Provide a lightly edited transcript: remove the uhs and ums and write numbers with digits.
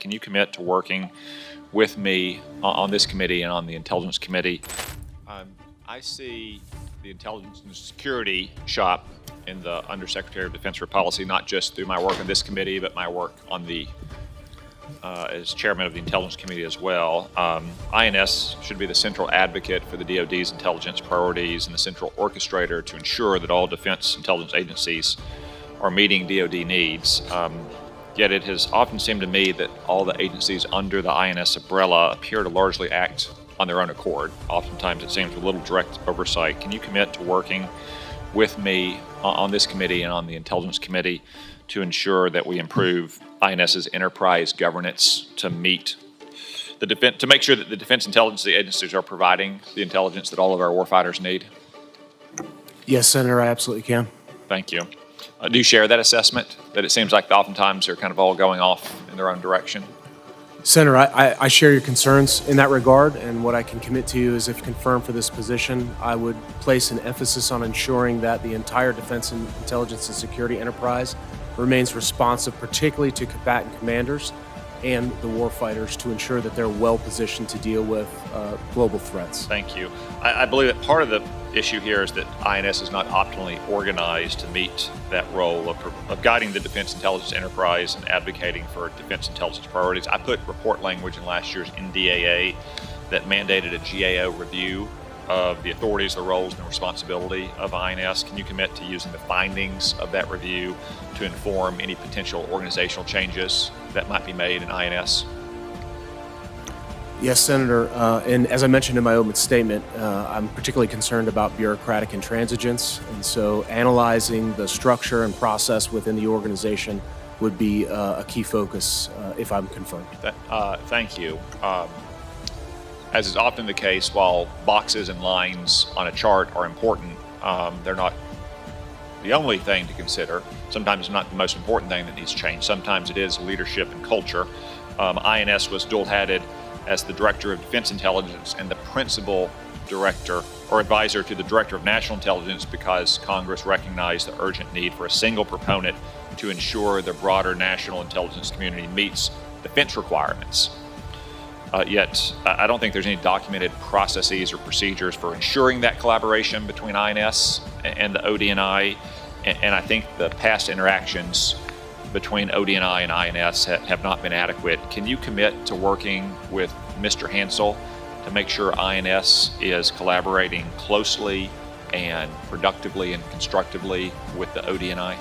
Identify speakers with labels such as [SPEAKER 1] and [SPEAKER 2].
[SPEAKER 1] Can you commit to working with me on this committee and on the Intelligence Committee? I see the intelligence and security shop in the Undersecretary of Defense for Policy, not just through my work on this committee, but my work on the as chairman of the Intelligence Committee as well. INS should be the central advocate for the DoD's intelligence priorities and the central orchestrator to ensure that all defense intelligence agencies are meeting DoD needs. Yet it has often seemed to me that all the agencies under the INS umbrella appear to largely act on their own accord. Oftentimes it seems with little direct oversight. Can you commit to working with me on this committee and on the Intelligence Committee to ensure that we improve INS's enterprise governance to meet to make sure that the defense intelligence agencies are providing the intelligence that all of our warfighters need?
[SPEAKER 2] Yes, Senator, I absolutely can.
[SPEAKER 1] Thank you. Do you share that assessment, that it seems like oftentimes they're kind of all going off in their own direction?
[SPEAKER 2] Senator, I share your concerns in that regard, and what I can commit to you is, if confirmed for this position, I would place an emphasis on ensuring that the entire defense and intelligence and security enterprise remains responsive, particularly to combatant commanders and the warfighters, to ensure that they're well positioned to deal with global threats.
[SPEAKER 1] Thank you. I believe that part of the issue here is that INS is not optimally organized to meet that role of guiding the defense intelligence enterprise and advocating for defense intelligence priorities. I put report language in last year's NDAA that mandated a GAO review of the authorities, the roles, and the responsibility of INS. Can you commit to using the findings of that review to inform any potential organizational changes that might be made in INS?
[SPEAKER 2] Yes, Senator, and as I mentioned in my opening statement, I'm particularly concerned about bureaucratic intransigence, and so analyzing the structure and process within the organization would be a key focus if I'm confirmed.
[SPEAKER 1] Thank you. As is often the case, while boxes and lines on a chart are important, they're not the only thing to consider. Sometimes it's not the most important thing that needs change. Sometimes it is leadership and culture. INS was dual-hatted as the Director of Defense Intelligence and the principal director or advisor to the Director of National Intelligence because Congress recognized the urgent need for a single proponent to ensure the broader national intelligence community meets defense requirements. Yet, I don't think there's any documented processes or procedures for ensuring that collaboration between INS and the ODNI, and I think the past interactions between ODNI and INS have not been adequate. Can you commit to working with Mr. Hansel to make sure INS is collaborating closely and productively and constructively with the ODNI?